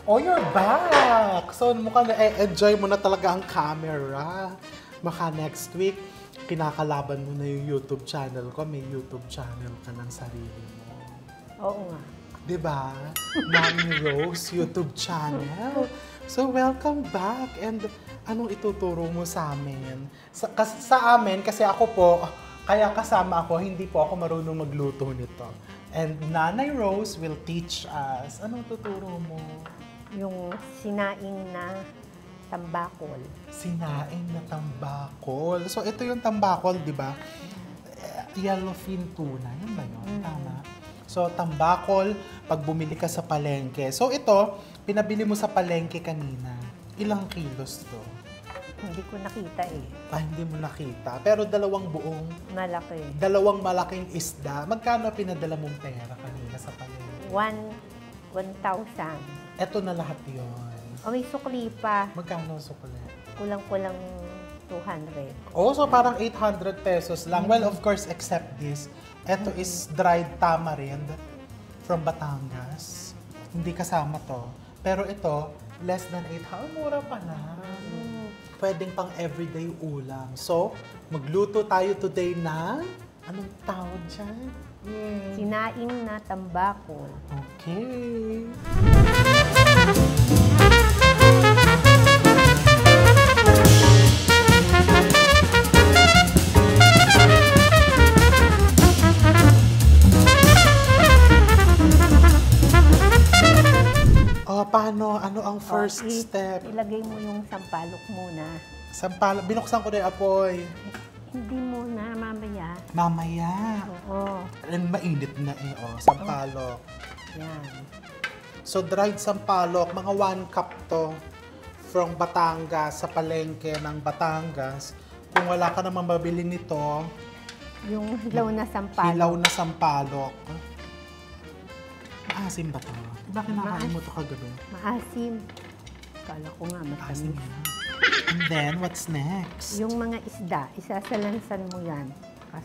Oh, you're back! So, mukhang na-enjoy mo na talaga ang camera. Baka next week, kinakalaban mo na yung YouTube channel ko. May YouTube channel ka ng sarili mo. Oo nga. Diba? Mami Rose YouTube channel. So, welcome back. And anong ituturo mo sa amin? Sa amin, kasi ako po, kaya kasama ako, hindi po ako marunong magluto nito. And Nanay Rose will teach us. Anong tuturo mo? Yung sinaing na tambakol. Sinaing na tambakol. So, ito yung tambakol, di ba? Yellowfin tuna. Yun ba yun? Tama. So, tambakol, pag bumili ka sa palengke. So, ito, pinabili mo sa palengke kanina. Ilang kilos to? Hindi ko nakita eh. Hindi mo nakita. Pero dalawang buong, Malaki. dalawang malaking isda. Magkano pinadala mong pera kanina sa palengke? 1,000. Ito na lahat yun. O may sukli pa. Magkano sukli? Kulang-kulang 200. Oh, so parang 800 pesos lang. Well, of course, except this. Ito is dried tamarind from Batangas. Hindi kasama to. Pero ito, less than 800. Mura pa na. Pwedeng pang everyday ulam. So, magluto tayo today ng... Anong tawag dyan? Sinaing na tambakol. Okay. Paano? Ano ang first step? Ilagay mo yung sampalok muna. Sampalok. Binuksan ko na yung apoy. Hindi muna, mamaya. Mamaya. Oo. And mainit na eh, oh. Sampalok. Yan. So, dried sampalok. Mga 1 cup to. From Batangas, sa palengke ng Batangas. Kung wala ka naman mabili nito, Yung hilaw na sampalok. hilaw na sampalok. Maasim ba to? Diba kinakain mo to kagabi? Maasim. Kala ko nga Maasim matamis. na. And then, what's next? Yung mga isda, isasalansan mo yan.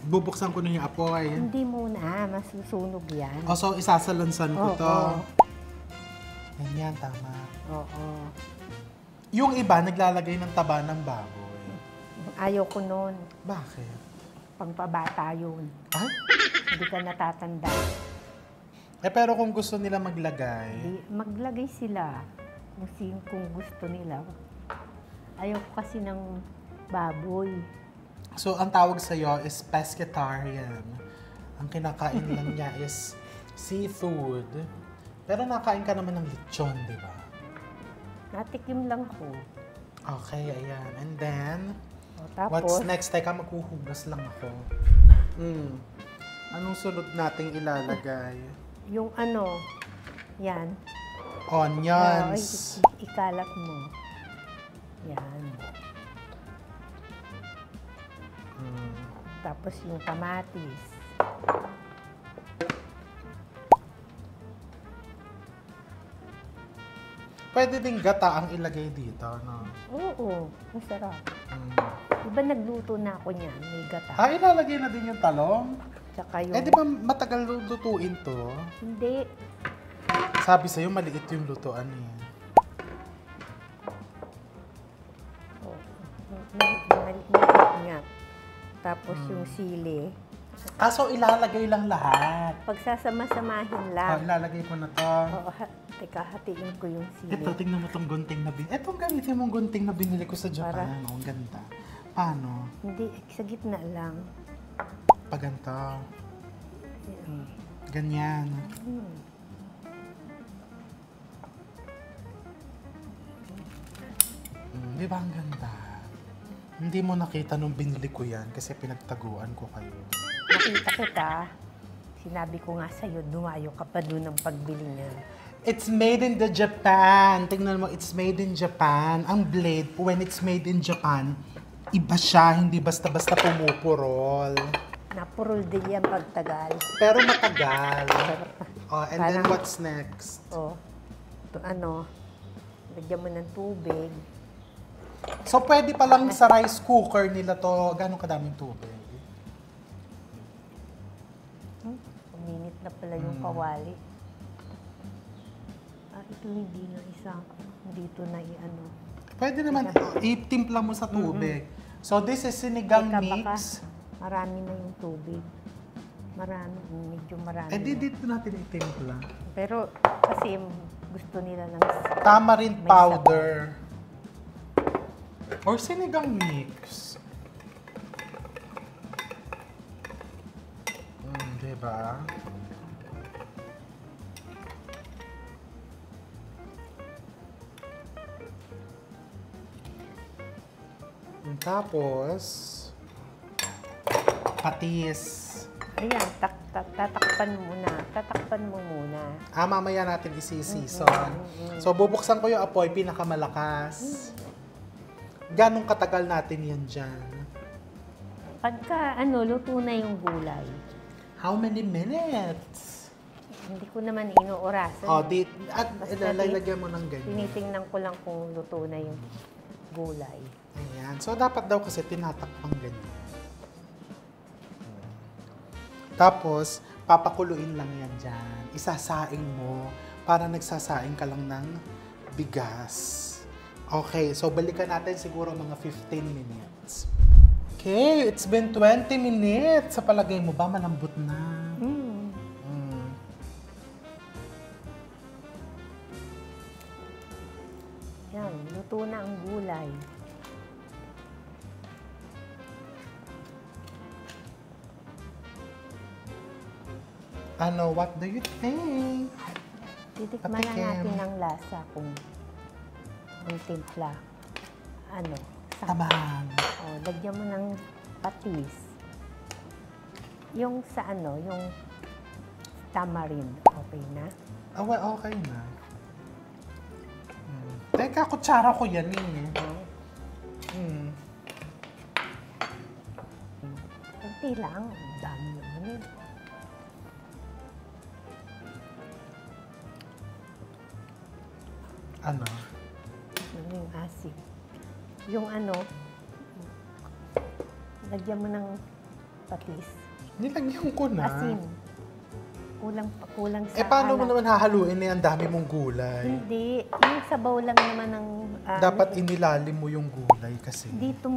Bubuksan ko na yung apoy. Hindi muna, masusunog yan. O, so isasalansan ko to. Oo. Ganyan, tama. Oo. Yung iba, naglalagay ng taba ng baboy. Ayaw ko nun. Bakit? Pangpabata yun. Ay? Hindi ka natatanda. Pero kung gusto nila maglagay, Maglagay sila kung gusto nila. Ayaw ko kasi ng baboy. so ang tawag sa'yo is pescatarian. Ang kinakain lang niya is seafood. Pero nakain ka naman ng lechon, di ba? Natikim lang ko. Okay, ayan. And then, Tapos, what's next? Teka, maghuhugas lang ako. Anong sunod nating ilalagay? yung ano, yan. Onions. Ikalat mo. Yan. Tapos yung kamatis. Pwede ding gata ang ilagay dito, no? Oo, masarap. Diba nagluto na ako niyan, may gata. Ilalagay na din yung talong? Tsaka yung... Di ba matagal lutuin to? Hindi. Sabi sa'yo, maliit yung lutuan eh. Maliit nga. Tapos yung sili. So ilalagay lang lahat? Pagsasama-samahin lang. Ilalagay ko na to. Oo, teka, hatiin ko yung sili. Ito, tingnan mo tong gunting na binili. Itong gamitin mong gunting na binili ko sa Japan. Para? Ang ganda. Paano? Hindi, sa gitna lang. Paganto. Ganyan. Di ba ang ganda? Hindi mo nakita nung binili ko yan kasi pinagtaguan ko kayo. Nakita kita. Sinabi ko nga sa'yo, dumayo ka pa doon ng pagbili niya. It's made in the Japan. Tingnan mo, it's made in Japan. Ang blade, when it's made in Japan, iba siya, hindi basta-basta pumupurol. Napurol din yan pagtagal. Pero matagal. And then Parang- what's next? Ito ano, lagyan mo ng tubig. So pwede palang sa rice cooker nila to, gano'ng kadaming tubig? Uminit na pala yung kawali. Ito hindi na isa. Dito na i-ano. Pwede naman itimpla mo sa tubig. So this is sinigang Teka, mix. Marami na yung tubig. Medyo marami. Eh di na. dito natin itimpla. Pero kasi gusto nila ng Tamarind may powder. Or sinigang mix. Diba? Tapos, patis. Ayan, tatakpan mo muna. Tatakpan mo muna. Mamaya natin isi-season. So, bubuksan ko yung apoy, pinakamalakas. Ganong katagal natin yan dyan? Pagka, luto na yung gulay. How many minutes? Hindi ko naman inuurasan. At ilalagyan mo ng ganyan. Tinitingnan ko lang kung luto na yung gulay. Ayan. So, dapat daw kasi tinatakpang ganyan. Tapos, papakuluin lang yan dyan. Isasaing mo para nagsasaing ka lang ng bigas. Okay, so balikan natin siguro mga 15 minutes. Okay, it's been 20 minutes. Sa palagay mo ba, malambot na? Yan, luto na ang gulay. What do you think? Titikman na natin ang lasa kung ang timpla. Tabang. Lagyan mo ng patis. Yung yung tamarind. Okay na? Well, okay na. Teka, kutsara ko yan eh. Kunti lang. Ang dami naman yun. Ano yung asin. Yung lagyan mo ng patis. Nilagyan ko na. Asin. Kulang sa paano mo naman hahaluin ang dami mong gulay? Hindi. Yung sabaw lang naman ng... Dapat inilalim mo yung gulay kasi. Dito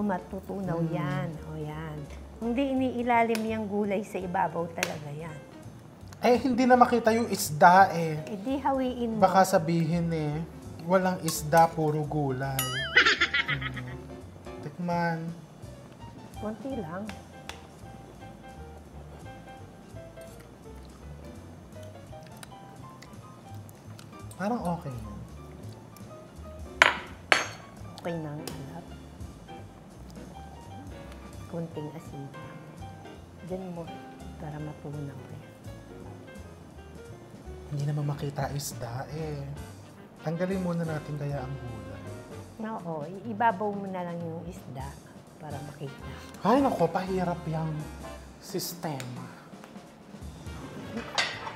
matutunaw yan. O yan. Hindi iniilalim yung gulay sa ibabaw talaga yan. Hindi na makita yung isda eh. Di hawiin mo. Baka sabihin walang isda, puro gulay. Tikman. Konti lang. Parang okay na. Okay na ang alat. Konting asin lang. Diyan mo para matunaw eh. Hindi naman makita isda eh. Tanggalin muna natin kaya ang gulay. Oo, ibabaw mo na lang yung isda para makita. Ay nako, pahirap yung sistema.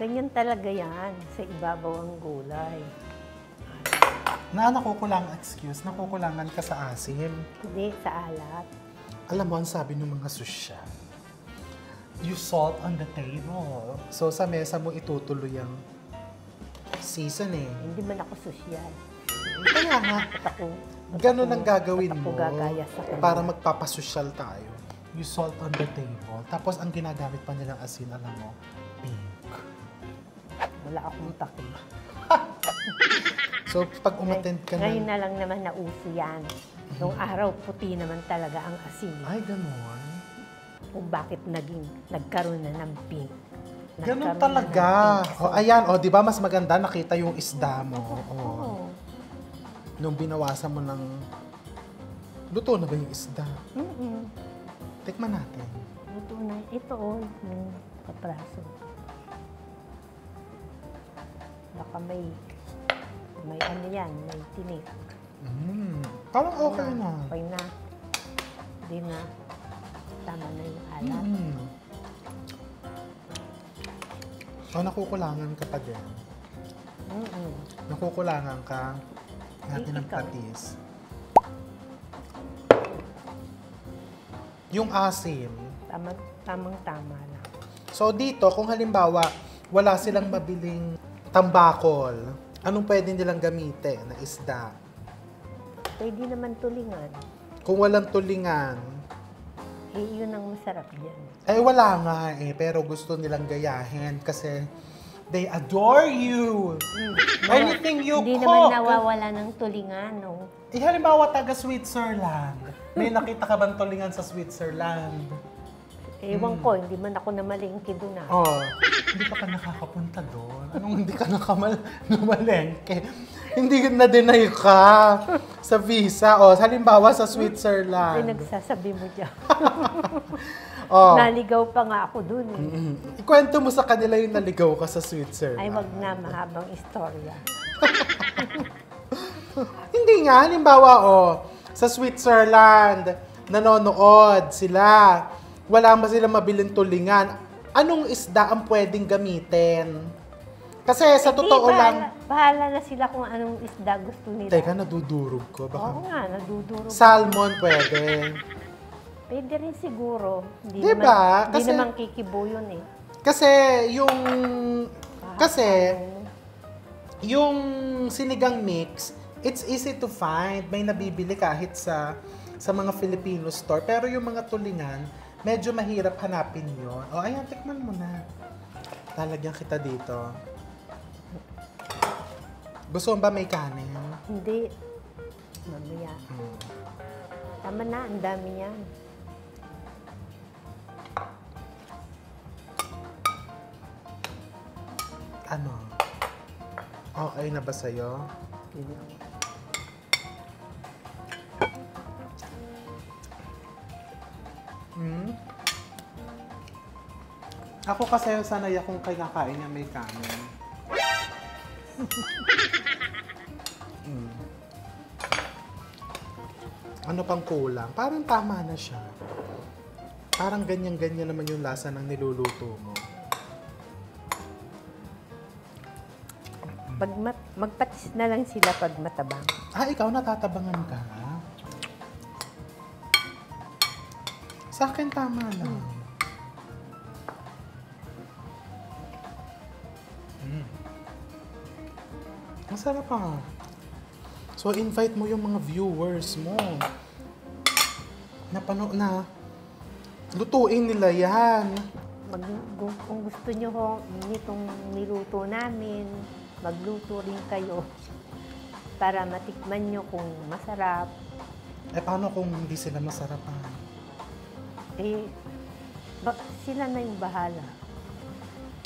Ganyan talaga yan, sa ibabaw ang gulay. Nakukulangan ka sa asim. Hindi, sa alat. Alam mo, ang sabi ng mga sosyal, you salt on the table. So sa mesa mo itutuloy ang seasoning. Hindi man ako sosyal. Kaya nga, ganun ang gagawin mo gagaya sa kanila. para magpapasosyal tayo. You salt on the table. Tapos ang ginagamit pa nilang asin, alam mo, pink. Wala akong taki. So pag umattend ka Ngayon ng... na lang naman nauso yan. Noong araw, puti naman talaga ang asin. Ay, ganun. Kung bakit nagkaroon na ng pink. Ganun Nagkaroon talaga. na ng pink. O, ayan, o, di ba mas maganda nakita yung isda mo. Oo. Nung binawasan mo ng... Luto na ba yung isda? Tikman natin. Luto na. Ito yung kapraso. Baka may ano yan, may tinik. Parang okay na. Okay na. Hindi na. Tama na yung alat. O, nakukulangan ka pa din. Nakukulangan ka natin ng Ikaw. patis. Yung asim. Tamang-tama lang. So dito, kung halimbawa, wala silang mabiling tambakol. Anong pwede nilang gamitin na isda? Pwede naman tulingan. Kung walang tulingan, Yun ang masarap dyan. wala nga pero gusto nilang gayahin kasi they adore you. Anything you Hindi cook. naman nawawala ng tulingan, no? Halimbawa, taga Switzerland. May nakita ka bang tulingan sa Switzerland? Ewan ko, hindi man ako namalengke doon ah. Oh, hindi pa ka nakakapunta doon. Anong hindi ka namalengke? Hindi na-deny ka sa visa. O, halimbawa sa Ay, Switzerland. nagsasabi mo dyan. Oh. Naligaw pa nga ako doon eh. Ikwento mo sa kanila yung naligaw ka sa Switzerland. Ay, wag na, mahabang istorya. Hindi nga, halimbawa, sa Switzerland, nanonood sila. Wala ba sila mabiling tulingan? Anong isda ang pwedeng gamitin? Kasi sa totoo lang... Bahala na sila kung anong isda gusto nila. Teka, nadudurog ko. Baka... Oo nga, nadudurog. Salmon pwede. Pwede rin siguro. Hindi Diba? naman, Kasi- hindi naman kikibo yun eh. Kasi yung sinigang mix, it's easy to find. May nabibili kahit sa mga Filipino store. Pero yung mga tulingan, medyo mahirap hanapin yun. O, ayan, tikman mo na. Lalagyan kita dito. Gusto mo ba may kanin? Hindi. Mamaya. Tama na, ang dami yan. Ano? Okay na ba sa'yo? Ako kasi sanay akong kinakain na may kanin. Ano pang kulang? Parang tama na siya. Parang ganyan-ganyan naman yung lasa ng niluluto mo. Magpatis na lang sila pag matabang. Ikaw natatabangan ka? Sa akin tama lang. Masarap pa. So, invite mo yung mga viewers mo. Na lutuin nila yan. Kung gusto nyo ho, nitong niluto namin, magluto rin kayo para matikman nyo kung masarap. Paano kung hindi sila masarapan? Sila na yung bahala.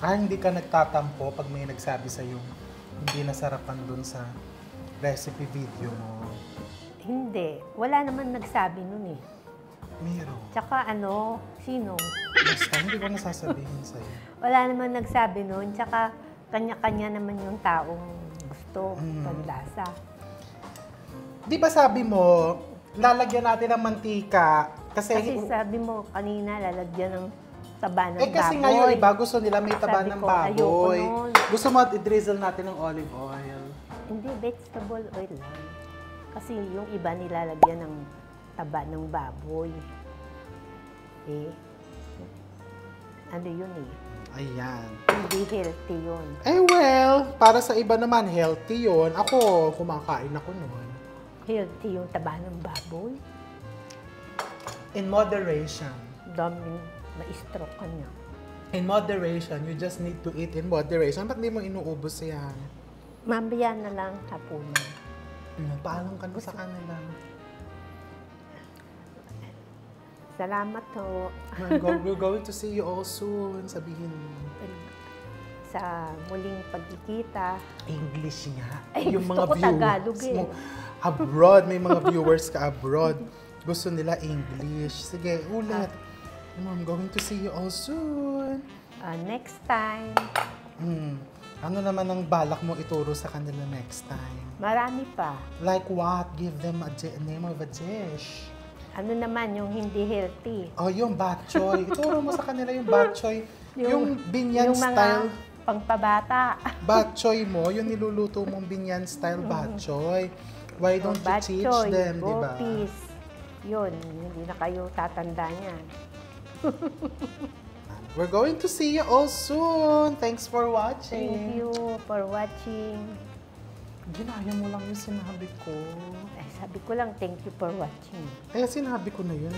Hindi ka nagtatampo pag may nagsabi sa'yo hindi nasarapan dun sa recipe video mo? Hindi. Wala naman nagsabi nun eh. Meron. Tsaka sino? Basta, hindi ko nasasabihin sa'yo. Wala naman nagsabi nun. Tsaka kanya-kanya naman yung taong gusto, paglasa. Di ba sabi mo, lalagyan natin ng mantika Kasi sabi mo kanina, lalagyan ng taba ng baboy. kasi ngayon iba gusto nila may taba Sabi ng ko, ayoko baboy. nun. Gusto mo i-drizzle natin ng olive oil. Hindi, vegetable oil lang. Kasi yung iba nilalagyan ng taba ng baboy. Ano yun eh? Ayan. Hindi healthy yun. Well, para sa iba naman, healthy yun. Ako, kumakain ako nun. Healthy yung taba ng baboy. In moderation. Daming ma-stroke ka niya. In moderation, you just need to eat in moderation. Ba't di mo inuubos yan? Mamaya na lang hapunan. Paalam ka na sa kanila. Salamat ho. We're going to see you all soon. Sabihin mo. Sa muling pagkikita. English nga. Ay, gusto ko Tagalog eh. mo. Abroad, may mga viewers ka abroad. Gusto nila English. Sige, ulit. I'm going to see you all soon. Next time. Ano naman ang balak mo ituro sa kanila next time? Marami pa. Like what? Give them a name of a dish. Ano naman yung hindi healthy? Yung bok choy. Ituro mo sa kanila yung bok choy. Yung binyan yung style. Mga pangpabata. Bok choy mo, yung niluluto mong binyan style bok choy. Why don't you teach Batchoy, them, di ba? Yun, hindi na kayo tatanda niyan. We're going to see you all soon. Thanks for watching. Thank you for watching. Ginaya mo lang yung sinabi ko. Ay, sabi ko lang, thank you for watching. Kaya sinabi ko na yun.